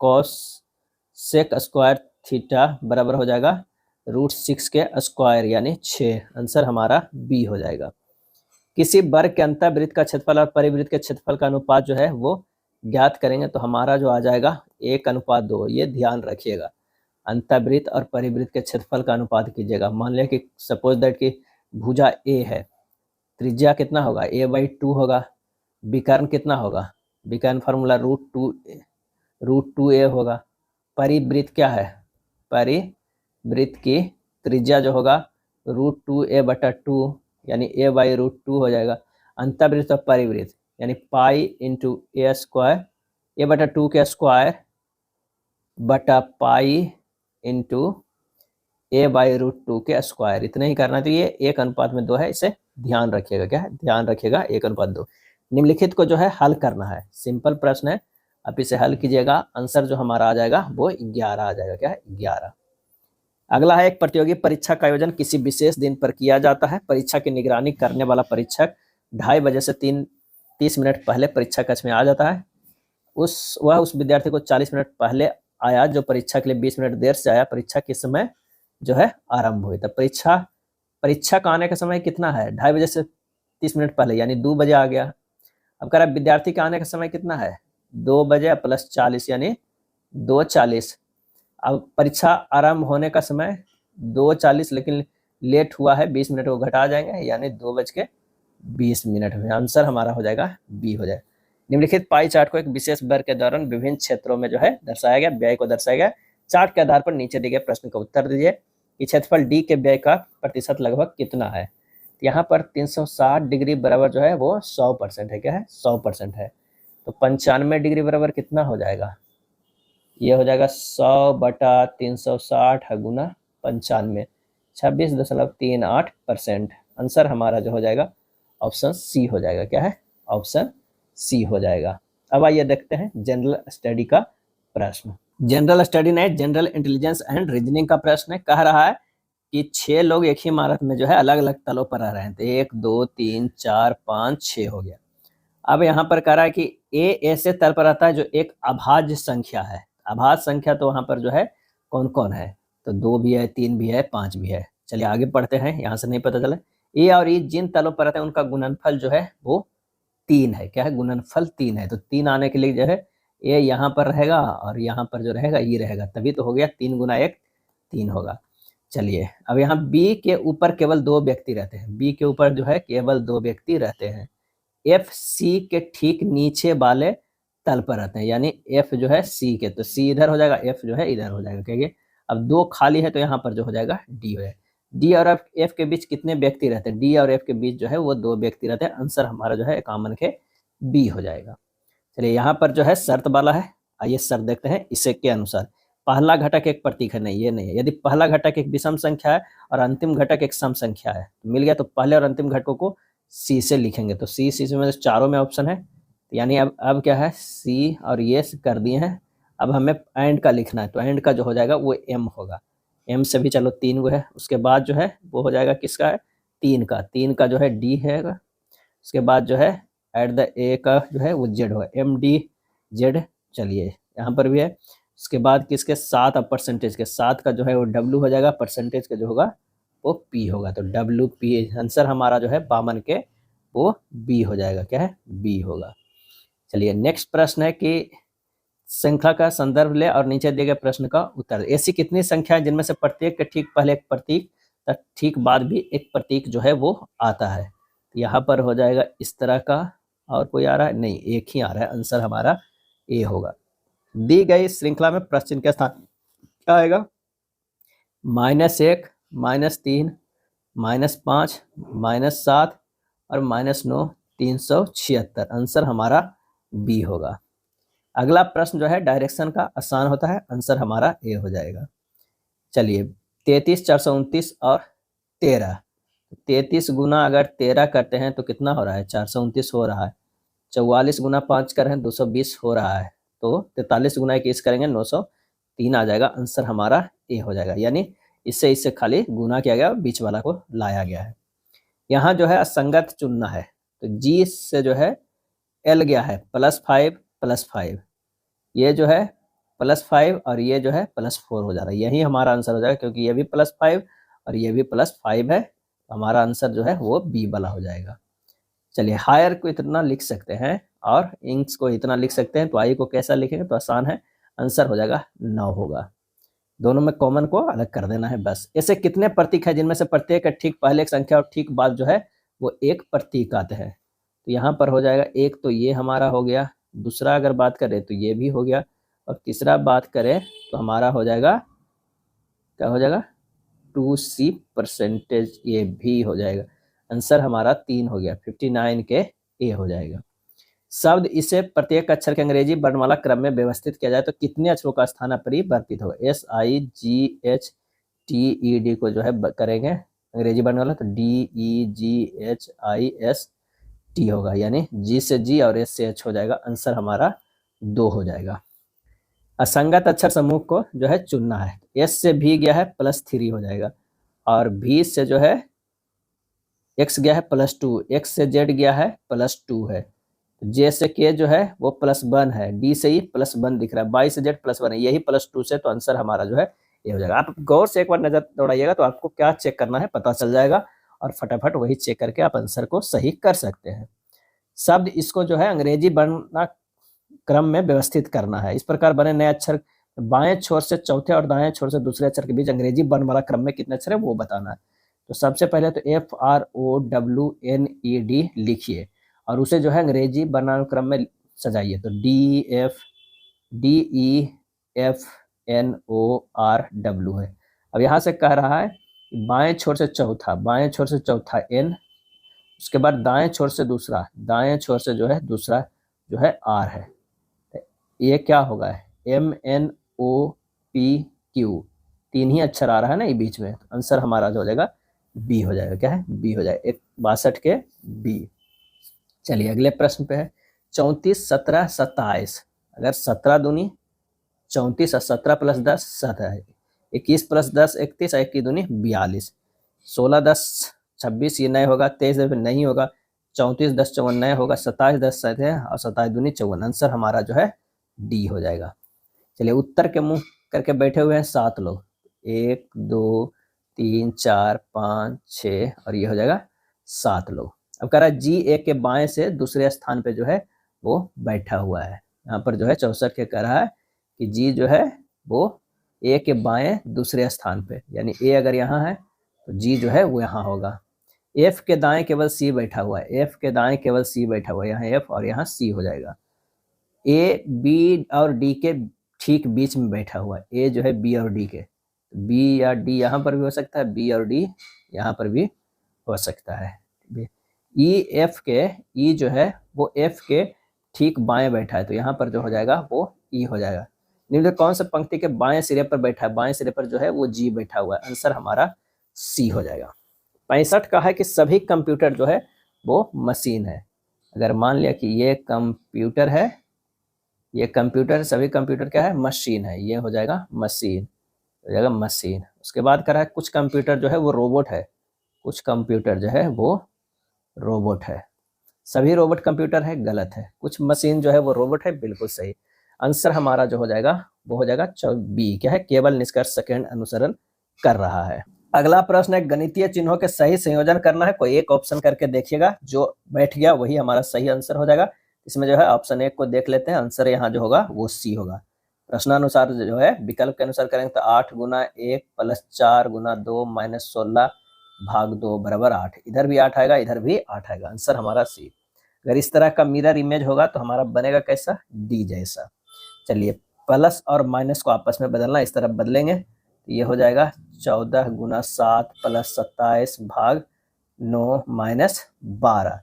कोसेक स्क्वायर थीटा बराबर हो जाएगा √6 के स्क्वायर यानी 6, आंसर हमारा बी हो जाएगा। किसी वर्ग के अंतःवृत्त का क्षेत्रफल और परिवृत्त के क्षेत्रफल का अनुपात जो है वो ज्ञात करेंगे तो हमारा जो आ जाएगा 1:2। ये ध्यान रखिएगा, अंतःवृत्त और परिवृत्त के क्षेत्रफल का अनुपात कीजिएगा। मान लिया कि सपोज दैट कि भुजा ए है, त्रिज्या कितना होगा, a/2 होगा। विकर्ण कितना होगा, विकर्ण फार्मूला √2a होगा। परिवृत्त क्या है, परिवृत्त की त्रिज्या जो होगा √2a/2 यानी a/√2 हो जाएगा। अंतःवृत्त और परिवृत्त यानी पाई इंटू a² a/2 के स्क्वायर बटा पाई इंटू a/√2 के स्क्वायर। इतना ही करना चाहिए। 1:2 है, इसे ध्यान रखिएगा। क्या है, ध्यान रखिएगा 1:2। निम्नलिखित को जो है हल करना है, सिंपल प्रश्न है, आप इसे हल कीजिएगा। आंसर जो हमारा आ जाएगा वो 11 आ जाएगा। क्या है, 11। अगला है, एक प्रतियोगी परीक्षा का आयोजन किसी विशेष दिन पर किया जाता है। परीक्षा की निगरानी करने वाला परीक्षक 2:30 बजे से 30 मिनट पहले परीक्षा कक्ष में आ जाता है। वह उस विद्यार्थी को 40 मिनट पहले आया जो परीक्षा के लिए 20 मिनट देर से आया। परीक्षा किस समय जो है आरंभ हुई। तब परीक्षा का आने का समय कितना है, 2:30 बजे से 30 मिनट पहले यानी 2 बजे आ गया। अब कह रहा है विद्यार्थी का आने का समय कितना है, 2 बजे प्लस 40 यानी 2:40। अब परीक्षा आरंभ होने का समय 2:40, लेकिन लेट हुआ है 20 मिनट, वो घटा जाएंगे यानी 2:20 में। आंसर हमारा हो जाएगा बी हो जाएगा। निम्नलिखित पाई चार्ट को एक विशेष वर्ग के दौरान विभिन्न क्षेत्रों में जो है दर्शाया गया, व्यय को दर्शाया गया। चार्ट के आधार पर नीचे दिए गए प्रश्न का उत्तर दीजिए कि क्षेत्रफल डी के व्यय का प्रतिशत लगभग कितना है। यहाँ पर 360 डिग्री बराबर जो है वो 100% है। क्या है, 100% है। तो 95 डिग्री बराबर कितना हो जाएगा, ये हो जाएगा 100/360 गुना 95, 26.38%। आंसर हमारा जो हो जाएगा ऑप्शन सी हो जाएगा। क्या है, ऑप्शन सी हो जाएगा। अब आइए देखते हैं जनरल स्टडी का प्रश्न। जनरल स्टडी नहीं, जनरल इंटेलिजेंस एंड रीजनिंग का प्रश्न है। कह रहा है कि 6 लोग एक ही इमारत में जो है अलग अलग तलों पर रह रहे हैं। तो 1 2 3 4 5 6 हो गया। अब यहाँ पर कह रहा है कि ए ऐसे तल पर रहता है जो एक अभाज्य संख्या है। अभाज्य संख्या तो वहां पर जो है कौन कौन है, तो 2 भी है, 3 भी है, 5 भी है। चलिए आगे पढ़ते हैं, यहाँ से नहीं पता चला। ए और ई जिन तलों पर रहते हैं उनका गुणनफल जो है वो 3 है। क्या है, गुणनफल 3 है। तो 3 आने के लिए जो है ए यहाँ पर रहेगा और यहाँ पर जो रहेगा ई रहेगा, तभी तो हो गया 3 गुना 1 3 होगा। चलिए अब यहाँ बी के ऊपर केवल 2 व्यक्ति रहते हैं। बी के ऊपर जो है केवल 2 व्यक्ति रहते हैं। एफ सी के ठीक नीचे वाले तल पर रहते हैं, यानी एफ जो है सी के, तो सी इधर हो जाएगा, एफ जो है इधर हो जाएगा। कहिए अब 2 खाली है तो यहाँ पर जो हो जाएगा डी हो जाएगा। डी और एफ के बीच कितने व्यक्ति रहते हैं, डी और एफ के बीच जो है वो 2 व्यक्ति रहते हैं। आंसर हमारा जो है कॉमन के बी हो जाएगा। चलिए यहाँ पर जो है शर्त वाला है, आइए शर्त देखते हैं इसे के अनुसार। पहला घटक एक प्रतीक है, नहीं ये नहीं है। यदि पहला घटक एक विषम संख्या है और अंतिम घटक एक सम संख्या है, तो मिल गया, तो पहले और अंतिम घटकों को सी से लिखेंगे। तो सी में चारों में ऑप्शन है, यानी अब क्या है, सी और ये कर दिए हैं। अब हमें एंड का लिखना है, तो एंड का जो हो जाएगा वो एम होगा। एम से भी चलो 3 गो है। उसके बाद जो है वो हो जाएगा किसका है, 3 का जो है डी है। उसके बाद जो है एट द ए का जो है वो जेड होगा, MD Z। चलिए यहाँ पर भी है। उसके बाद किसके 7 अब परसेंटेज के 7 का जो है वो डब्ल्यू हो जाएगा, परसेंटेज का जो होगा वो पी होगा। तो WP आंसर हमारा जो है 52 के वो बी हो जाएगा। क्या है, बी होगा। चलिए नेक्स्ट प्रश्न है कि श्रृंखला का संदर्भ ले और नीचे दिए गए प्रश्न का उत्तर। ऐसी कितनी संख्या है जिनमें से प्रत्येक के ठीक पहले एक प्रतीक तथा ठीक बाद भी एक प्रतीक जो है वो आता है। यहाँ पर हो जाएगा इस तरह का, और कोई आ रहा है नहीं, एक ही आ रहा है। आंसर हमारा ए होगा। दी गई श्रृंखला में प्रश्न चिन्ह के स्थान क्या आएगा, -1 -3 -5 -7 और -9 376। आंसर हमारा बी होगा। अगला प्रश्न जो है डायरेक्शन का आसान होता है, आंसर हमारा ए हो जाएगा। चलिए 33 429 और 13, 33 गुना अगर 13 करते हैं तो कितना हो रहा है, 429 हो रहा है। 44 गुना 5 कर रहे हैं 220 हो रहा है। तो 43 गुना 21 करेंगे 903 आ जाएगा। आंसर हमारा ए हो जाएगा, यानी इससे खाली गुना किया गया, बीच वाला को लाया गया है। यहाँ जो है असंगत चुनना है, तो जी से जो है एल गया है +5 +5, ये जो है +5 और ये जो है +4 हो जा रहा है। यही हमारा आंसर हो जाएगा, क्योंकि ये भी +5 और ये भी +5 है। हमारा आंसर जो है वो बी वाला हो जाएगा। चलिए हायर को इतना लिख सकते हैं और इंक्स को इतना लिख सकते हैं, तो आई को कैसा लिखेंगे तो आसान है, आंसर हो जाएगा 9 होगा। दोनों में कॉमन को अलग कर देना है बस। ऐसे कितने प्रतीक है जिनमें से प्रत्येक का ठीक पहले एक संख्या और ठीक बाद जो है वो एक प्रतीक आते हैं। तो यहाँ पर हो जाएगा एक, तो ये हमारा हो गया, दूसरा अगर बात करें तो ये भी हो गया, और तीसरा बात करें तो हमारा हो जाएगा, क्या हो जाएगा 2C परसेंटेज, ये भी हो जाएगा। आंसर हमारा 3 हो गया, 59 के ए हो जाएगा। शब्द इसे प्रत्येक अक्षर के अंग्रेजी वर्णमाला क्रम में व्यवस्थित किया जाए तो कितने अक्षरों का स्थान अपरिवर्तित होगा? SIGHTED को जो है करेंगे अंग्रेजी वर्णमाला तो DEGHIST होगा, यानी G से G और S से H हो जाएगा। आंसर हमारा 2 हो जाएगा। असंगत अक्षर समूह को जो है चुनना है। S से V गया है +3 हो जाएगा, और V से जो है X गया है +2, X से Z गया है +2 है, J से K जो है वो +1 है, D से E +1 दिख रहा है, Y से Z +1 है, यही +2 से, तो आंसर हमारा जो है ये हो जाएगा। आप गौर से एक बार नजर दौड़ाइएगा तो आपको क्या चेक करना है पता चल जाएगा, और फटाफट वही चेक करके आप आंसर को सही कर सकते हैं। शब्द इसको जो है अंग्रेजी वर्णमाला क्रम में व्यवस्थित करना है। इस प्रकार बने नए अक्षर बाएं छोर से चौथे और दाएं छोर से दूसरे अक्षर के बीच अंग्रेजी वर्णमाला क्रम में कितने अक्षर है वो बताना है। तो सबसे पहले तो FROWNED लिखिए और उसे जो है अंग्रेजी वर्णमाला क्रम में सजाइए। तो DEFNORW है। अब यहाँ से कह रहा है बाएं छोर से चौथा, बाएं छोर से चौथा N, उसके बाद दाएं छोर से दूसरा, दाएं छोर से जो है दूसरा जो है R है, ये क्या होगा MNOPQ, 3 ही अक्षर आ रहा है ना ये बीच में, तो आंसर हमारा जो हो जाएगा बी हो जाएगा। क्या है? बी हो जाएगा, 62 के बी। चलिए अगले प्रश्न पे है 34 17 27, अगर 17 दूनी 34 और 17 + 10 17, 21 + 10 31 और 1 दूनी 42, 16 10 26 ये नहीं होगा, 23 नहीं होगा, 34 10 54 नहीं होगा, 27 10 7 है और 27 दूनी 54, आंसर हमारा जो है डी हो जाएगा। चलिए उत्तर के मुंह करके बैठे हुए हैं 7 लोग, 1 2 3 4 5 6 और ये हो जाएगा 7 लोग। अब कह रहा है जी ए के बाएं से दूसरे स्थान पे जो है वो बैठा हुआ है। यहाँ पर जो है 64 के कह रहा है कि जी जो है वो ए के बाएं दूसरे स्थान पे, यानी ए अगर यहाँ है तो जी जो है वो यहाँ होगा। एफ के दाएं केवल सी बैठा हुआ है, एफ के दाएं केवल सी बैठा हुआ है, यहाँ एफ और यहाँ सी हो जाएगा। ए बी और डी के ठीक बीच में बैठा हुआ है, ए जो है बी और डी के, बी या डी यहाँ पर भी हो सकता है, बी और डी यहाँ पर भी हो सकता है। ई एफ के, ई जो है वो एफ के ठीक बाएं बैठा है, तो यहाँ पर जो हो जाएगा वो ई हो जाएगा। निम्न कौन सा पंक्ति के बाएं सिरे पर बैठा है? बाएं सिरे पर जो है वो जी बैठा हुआ है, आंसर हमारा सी हो जाएगा। 65 का है कि सभी कंप्यूटर जो है वो मशीन है। अगर मान लिया कि ये कंप्यूटर है, ये कंप्यूटर, सभी कंप्यूटर क्या है? मशीन है, ये हो जाएगा मशीन, हो जाएगा मशीन। उसके बाद कह रहा है कुछ कंप्यूटर जो है वो रोबोट है, कुछ कंप्यूटर जो है वो रोबोट है। सभी रोबोट कंप्यूटर है, गलत है। कुछ मशीन जो है वो रोबोट है, बिल्कुल सही। आंसर हमारा जो हो जाएगा वो हो जाएगा बी, क्या है? केवल निष्कर्ष सेकंड अनुसरण कर रहा है। अगला प्रश्न है गणितीय चिन्हों के सही संयोजन करना है, कोई एक ऑप्शन करके देखिएगा, जो बैठ गया वही हमारा सही आंसर हो जाएगा। इसमें जो है ऑप्शन 1 को देख लेते हैं, आंसर यहाँ जो होगा वो सी होगा। प्रश्नानुसार जो है विकल्प के अनुसार करेंगे तो 8 × 1 + 4 × 2 - 16 / 2 = 8, इधर भी 8 आएगा, इधर भी 8 आएगा, आंसर हमारा सी। अगर इस तरह का मिरर इमेज होगा तो हमारा बनेगा कैसा? डी जैसा। चलिए प्लस और माइनस को आपस में बदलना, इस तरफ बदलेंगे तो ये हो जाएगा 14 × 7 + 27 / 9 - 12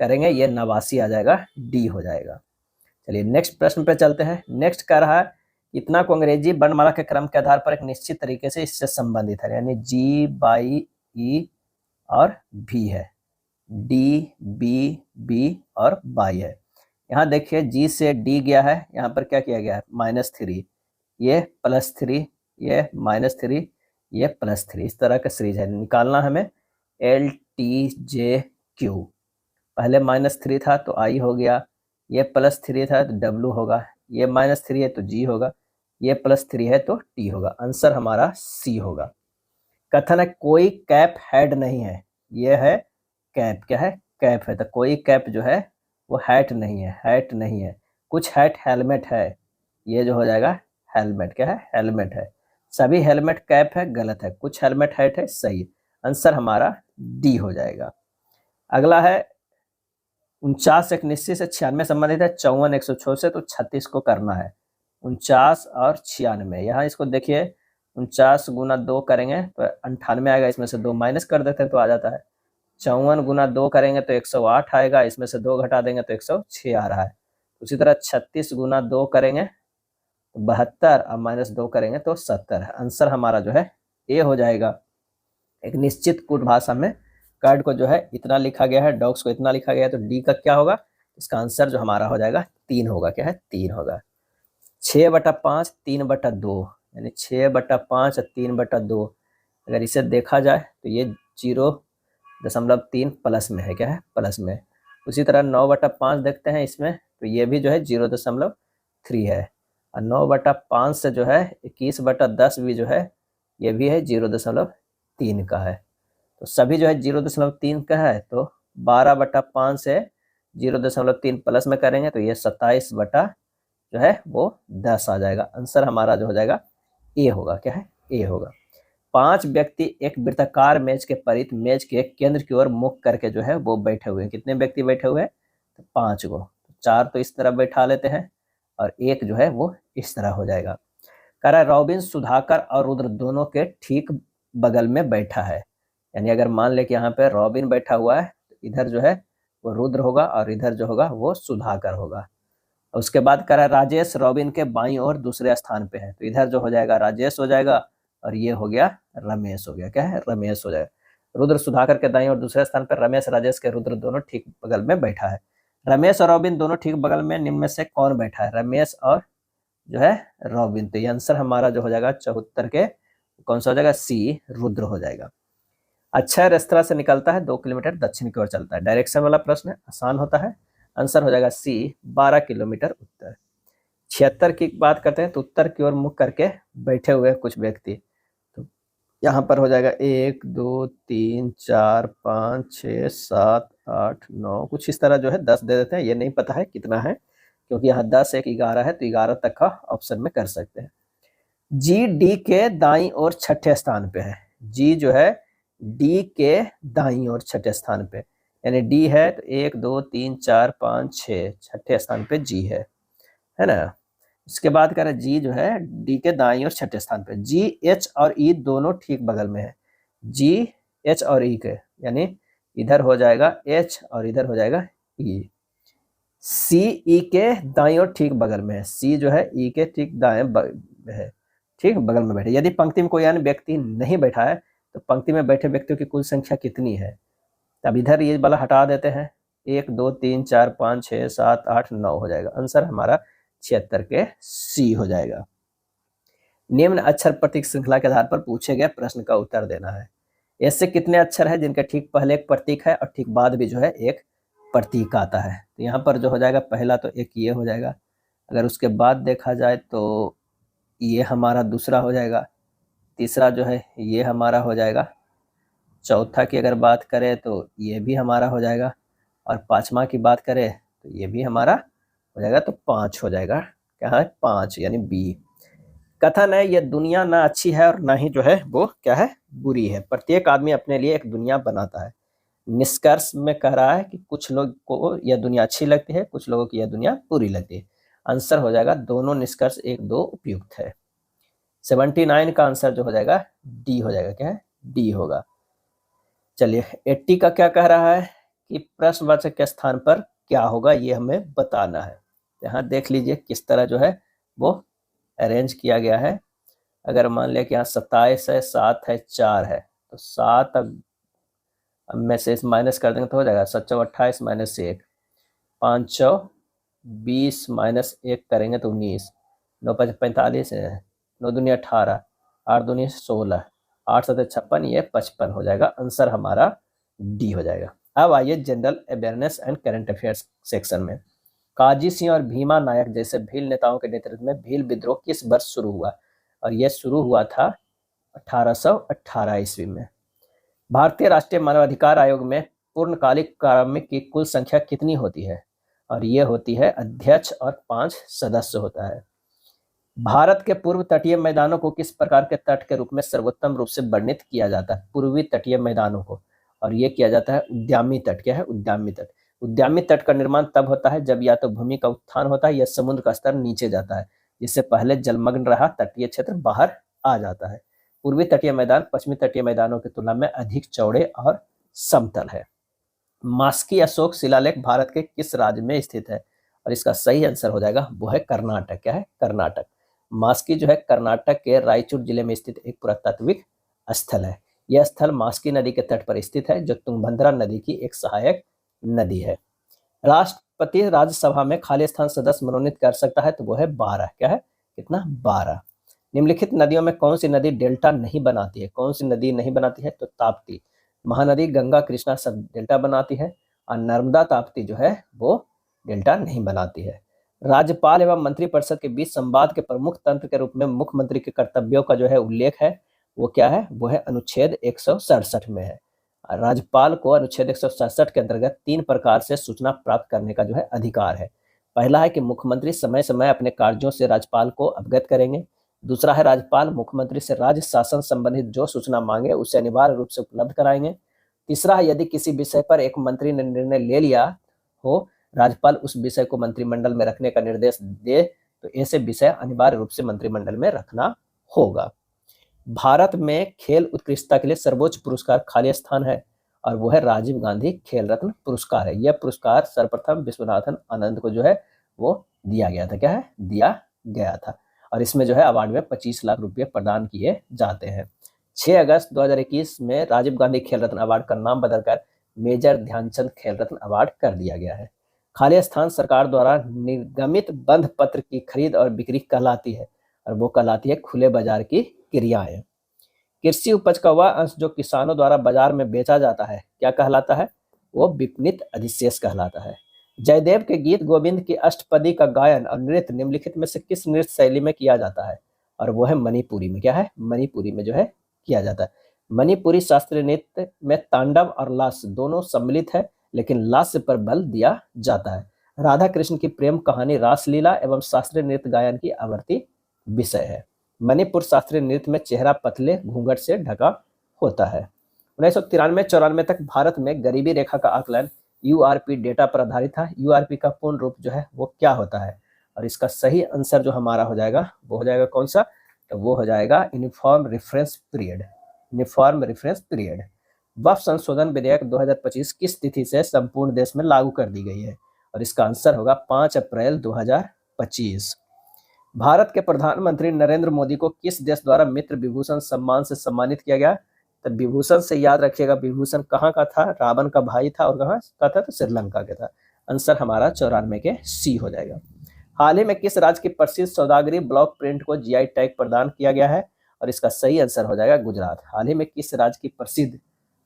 करेंगे, ये 89 आ जाएगा, डी हो जाएगा। चलिए नेक्स्ट प्रश्न पे चलते हैं। नेक्स्ट कह रहा है इतना को अंग्रेजी वर्णमाला के क्रम के आधार पर एक निश्चित तरीके से इससे संबंधित है, यानी जी बाई ई और भी है, डी बी बी और बाई है। यहाँ देखिए जी से डी गया है, यहाँ पर क्या किया गया है? -3, ये +3, ये -3, ये +3, इस तरह का सीरीज है। निकालना हमें एल टी जे क्यू, पहले -3 था तो आई हो गया, ये +3 था तो डब्लू होगा, ये -3 है तो जी होगा, ये +3 है तो टी होगा, आंसर हमारा सी होगा। कथन है कोई कैप हेड नहीं है, ये है कैप, क्या है? कैप है, तो कोई कैप जो है वो हैट नहीं है, हैट नहीं है। कुछ हैट हेलमेट है, ये जो हो जाएगा हेलमेट, क्या है, हेलमेट है। सभी हेलमेट कैप है, गलत है। कुछ हेलमेट हैट है, सही। आंसर हमारा डी हो जाएगा। अगला है 49 एक निश्चित से 96 संबंधित है, 54 106 से, तो 36 को करना है। 49 और 96, यहाँ इसको देखिए 49 गुना 2 करेंगे तो 98 आएगा, इसमें से 2 माइनस कर देते हैं तो आ जाता है। 54 गुना 2 करेंगे तो 108 आएगा, इसमें से 2 घटा देंगे तो 106 आ रहा है। उसी तरह 36 गुना 2 करेंगे तो 72 और माइनस 2 करेंगे तो 70 है। आंसर हमारा जो है ए हो जाएगा। एक निश्चित कूट भाषा में कार्ड को जो है इतना लिखा गया है, डॉग्स को इतना लिखा गया है, तो डी का क्या होगा, इसका आंसर जो हमारा हो जाएगा 3 होगा, क्या है, 3 होगा। 6/5 3/2, यानी 6/5 और 3/2, अगर इसे देखा जाए तो ये 0.3 प्लस में है, क्या है, प्लस में। उसी तरह 9/5 देखते हैं इसमें, तो ये भी जो है 0.3 है। और 9/5 से जो है 21/10 भी जो है ये भी है 0.3 का है। तो सभी जो है 0.3 का है, तो 12/5 से 0.3 प्लस में करेंगे तो ये 27 बटा जो है वो 10 आ जाएगा। आंसर हमारा जो हो जाएगा ए होगा, क्या है, ए होगा। 5 व्यक्ति एक वृत्ताकार मेज के परित मेज के केंद्र की ओर मुख करके जो है वो बैठे हुए हैं। कितने व्यक्ति बैठे हुए हैं, तो 5 गो। 4 तो इस तरह बैठा लेते हैं और एक जो है वो इस तरह हो जाएगा। कह रहा है रॉबिन सुधाकर और रुद्र दोनों के ठीक बगल में बैठा है। यानी अगर मान ले कि यहाँ पे रॉबिन बैठा हुआ है तो इधर जो है वो रुद्र होगा और इधर जो होगा वो सुधाकर होगा। उसके बाद कह रहा है राजेश रॉबिन के बाईं ओर दूसरे स्थान पे है, तो इधर जो हो जाएगा राजेश हो जाएगा और ये हो गया रमेश हो गया, क्या है, रमेश हो जाएगा। रुद्र सुधाकर के दाईं ओर दूसरे स्थान पर, रमेश राजेश के रुद्र दोनों ठीक बगल में बैठा है। रमेश और रॉबिन दोनों ठीक बगल में, निम्न में से कौन बैठा है, रमेश और जो है रॉबिन। तो ये आंसर हमारा जो हो जाएगा 74 के कौन सा हो जाएगा, सी रुद्र हो जाएगा। अच्छा रेस्तरा से निकलता है 2 किलोमीटर दक्षिण की ओर चलता है। डायरेक्शन वाला प्रश्न है, आसान होता है। आंसर हो जाएगा सी 12 किलोमीटर उत्तर। 76 की बात करते हैं तो उत्तर की ओर मुख करके बैठे हुए कुछ व्यक्ति, तो यहाँ पर हो जाएगा 1 2 3 4 5 6 7 8 9, कुछ इस तरह जो है 10 दे देते हैं, ये नहीं पता है कितना है क्योंकि यहाँ 10 1 11 है, तो 11 तक का ऑप्शन में कर सकते हैं। जी डी के दाईं ओर छठे स्थान पे है। जी जो है डी के दाईं ओर छठे स्थान पे, यानी डी है तो 1 2 3 4 5 6, छठे स्थान पे जी है ना। इसके बाद कह रहे जी जो है डी के दाईं ओर छठे स्थान पे। जी एच और ई दोनों ठीक बगल में है। जी एच और ई के, यानी इधर हो जाएगा एच और इधर हो जाएगा ई। सी ई के दाईं ओर ठीक बगल में है। सी जो है ई के ठीक दाएं है, ठीक बगल में बैठे। यदि पंक्ति में कोई अन्य व्यक्ति नहीं बैठा है तो पंक्ति में बैठे व्यक्तियों की कुल संख्या कितनी है। अब इधर ये वाला हटा देते हैं, 1 2 3 4 5 6 7 8 9 हो जाएगा। आंसर हमारा 76 के सी हो जाएगा। निम्न अक्षर प्रतीक श्रृंखला के आधार पर पूछे गए प्रश्न का उत्तर देना है। ऐसे कितने अक्षर है जिनके ठीक पहले एक प्रतीक है और ठीक बाद भी जो है एक प्रतीक आता है। तो यहाँ पर जो हो जाएगा पहला तो एक ये हो जाएगा, अगर उसके बाद देखा जाए तो ये हमारा दूसरा हो जाएगा, तीसरा जो है ये हमारा हो जाएगा, चौथा की अगर बात करें तो ये भी हमारा हो जाएगा, और पांचवा की बात करें तो ये भी हमारा हो जाएगा, तो 5 हो जाएगा। क्या है, 5 यानी बी। कथन है, यह दुनिया ना अच्छी है और ना ही जो है वो क्या है, बुरी है। प्रत्येक आदमी अपने लिए एक दुनिया बनाता है। निष्कर्ष में कह रहा है कि कुछ लोग को यह दुनिया अच्छी लगती है, कुछ लोगों की यह दुनिया बुरी लगती है। आंसर हो जाएगा दोनों निष्कर्ष 1 2 उपयुक्त है। 79 का आंसर जो हो जाएगा डी हो जाएगा, क्या है, डी होगा। चलिए 80 का क्या कह रहा है कि प्रश्नवाचक के स्थान पर क्या होगा ये हमें बताना है। यहाँ देख लीजिए किस तरह जो है वो अरेंज किया गया है। अगर मान लिया कि यहाँ 27 है, 7 है, 4 है, तो 7 अब में से माइनस कर देंगे तो हो जाएगा 7 28 माइनस 1, 5 20 माइनस 1 करेंगे तो 19, 9 5 45 है, 9 दूनी 18, 8 दूनी 16, 8 7 56, ये 55 हो जाएगा। आंसर हमारा डी हो जाएगा। अब आइए general awareness and current affairs section में। काजी सिंह और भीमा नायक जैसे भील नेताओं के नेतृत्व में भील विद्रोह किस वर्ष शुरू हुआ, और यह शुरू हुआ था 1818 ईस्वी में। भारतीय राष्ट्रीय मानवाधिकार आयोग में पूर्णकालिक कार्मिक की कुल संख्या कितनी होती है। और ये होती है अध्यक्ष और 5 सदस्य होता है। भारत के पूर्व तटीय मैदानों को किस प्रकार के तट के रूप में सर्वोत्तम रूप से वर्णित किया जाता है? पूर्वी तटीय मैदानों को, और ये किया जाता है उद्यामी तट। क्या है? उद्यामी तट। उद्यामी तट का निर्माण तब होता है जब या तो भूमि का उत्थान होता है या समुद्र का स्तर नीचे जाता है, जिससे पहले जलमग्न रहा तटीय क्षेत्र बाहर आ जाता है। पूर्वी तटीय मैदान पश्चिमी तटीय मैदानों की तुलना में अधिक चौड़े और समतल है। मास्की अशोक शिलालेख भारत के किस राज्य में स्थित है? और इसका सही आंसर हो जाएगा वो है कर्नाटक। क्या है? कर्नाटक। मास्की जो है कर्नाटक के रायचूर जिले में स्थित एक पुरातात्विक स्थल है। यह स्थल मास्की नदी के तट पर स्थित है, जो तुंगभद्रा नदी की एक सहायक नदी है। राष्ट्रपति राज्यसभा में खाली स्थान सदस्य मनोनीत कर सकता है, तो वो है 12। क्या है? कितना? 12। निम्नलिखित नदियों में कौन सी नदी डेल्टा नहीं बनाती है? कौन सी नदी नहीं बनाती है? तो ताप्ती। महानदी गंगा कृष्णा सब डेल्टा बनाती है, और नर्मदा ताप्ती जो है वो डेल्टा नहीं बनाती है। राज्यपाल एवं मंत्रिपरिषद के बीच संवाद के प्रमुख तंत्र के रूप में मुख्यमंत्री के कर्तव्यों का जो है उल्लेख है, वो क्या है? वो है अनुच्छेद 167 में है। राज्यपाल को अनुच्छेद 167 के अंतर्गत 3 प्रकार से सूचना प्राप्त करने का जो है अधिकार है। पहला है कि मुख्यमंत्री समय समय अपने कार्यों से राज्यपाल को अवगत करेंगे। दूसरा है राज्यपाल मुख्यमंत्री से राज्य शासन संबंधित जो सूचना मांगे उसे अनिवार्य रूप से उपलब्ध कराएंगे। तीसरा है यदि किसी विषय पर एक मंत्री ने निर्णय ले लिया हो, राज्यपाल उस विषय को मंत्रिमंडल में रखने का निर्देश दे, तो ऐसे विषय अनिवार्य रूप से मंत्रिमंडल में रखना होगा। भारत में खेल उत्कृष्टता के लिए सर्वोच्च पुरस्कार खाली स्थान है, और वो है राजीव गांधी खेल रत्न पुरस्कार है। यह पुरस्कार सर्वप्रथम विश्वनाथन आनंद को जो है वो दिया गया था। क्या है? दिया गया था। और इसमें जो है अवार्ड में 25 लाख रुपए प्रदान किए जाते हैं। 6 अगस्त 2021 में राजीव गांधी खेल रत्न अवार्ड का नाम बदलकर मेजर ध्यानचंद खेल रत्न अवार्ड कर दिया गया है। खाली स्थान सरकार द्वारा निर्गमित बंध पत्र की खरीद और बिक्री कहलाती है, और वो कहलाती है खुले बाजार की क्रियाएं। कृषि उपज का वह अंश जो किसानों द्वारा बाजार में बेचा जाता है क्या कहलाता है? वो विपणित अधिशेष कहलाता है। जयदेव के गीत गोविंद की अष्टपदी का गायन और नृत्य निम्नलिखित में से किस नृत्य शैली में किया जाता है? और वो है मणिपुरी में। क्या है? मणिपुरी में जो है किया जाता है। मणिपुरी शास्त्रीय नृत्य में तांडव और लास्य दोनों सम्मिलित है, लेकिन लास्य पर बल दिया जाता है। राधा कृष्ण की प्रेम कहानी रासलीला एवं शास्त्रीय नृत्य गायन की आवर्ती विषय है। मणिपुर शास्त्रीय नृत्य में चेहरा पतले घूंघट से ढका होता है। 1993-94 तक भारत में गरीबी रेखा का आकलन यूआरपी डेटा पर आधारित था। यूआरपी का पूर्ण रूप जो है वो क्या होता है? और इसका सही आंसर जो हमारा हो जाएगा वो हो जाएगा कौन सा? तो वो हो जाएगा uniform reference period. Uniform reference period. वक्फ संशोधन विधेयक 2025 किस तिथि से संपूर्ण देश में लागू कर दी गई है? और इसका आंसर होगा 5 अप्रैल 2025। भारत के प्रधानमंत्री नरेंद्र मोदी को किस देश द्वारा मित्र विभूषण सम्मान से सम्मानित किया गया? तो विभूषण से याद रखिएगा, विभूषण कहाँ का था? रावण का भाई था, और कहाँ का था? तो श्रीलंका का था। आंसर हमारा 94 के सी हो जाएगा। हाल ही में किस राज्य की प्रसिद्ध सौदागरी ब्लॉक प्रिंट को जीआई टैग प्रदान किया गया है? और इसका सही आंसर हो जाएगा गुजरात। हाल ही में किस राज्य की प्रसिद्ध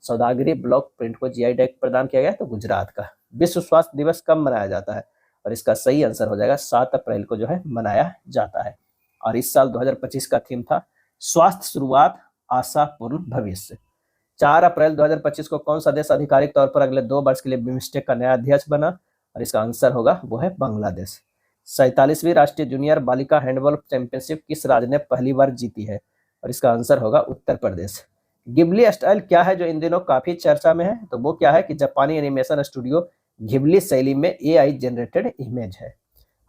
सौदागरी ब्लॉक प्रिंट को जीआई टैग प्रदान किया गया? तो गुजरात का। विश्व स्वास्थ्य दिवस कब मनाया जाता है? और इसका सही आंसर हो जाएगा 7 अप्रैल को जो है मनाया जाता है। और इस साल 2025 का थीम था स्वास्थ्य शुरुआत आशापूर्ण भविष्य। 4 अप्रैल 2025 को कौन सा देश आधिकारिक तौर पर अगले 2 वर्ष के लिए बिम्स्टेक का नया अध्यक्ष बना? और इसका आंसर होगा वो है बांग्लादेश। 47वीं राष्ट्रीय जूनियर बालिका हैंडबॉल चैंपियनशिप किस राज्य ने पहली बार जीती है? और इसका आंसर होगा उत्तर प्रदेश। गिबली स्टाइल क्या है जो इन दिनों काफी चर्चा में है? तो वो क्या है कि जापानी एनिमेशन स्टूडियो घिबली शैली में एआई जनरेटेड इमेज है।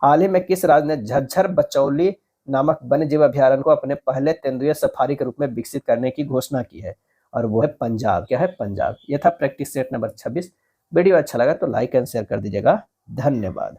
हाल ही में किस राज्य ने झज्जर बचौली नामक वन्यजीव अभयारण्य को अपने पहले तेंदुए सफारी के रूप में विकसित करने की घोषणा की है? और वो है पंजाब। क्या है? पंजाब। यह था प्रैक्टिस सेट नंबर 26। वीडियो अच्छा लगा तो लाइक एंड शेयर कर दीजिएगा। धन्यवाद।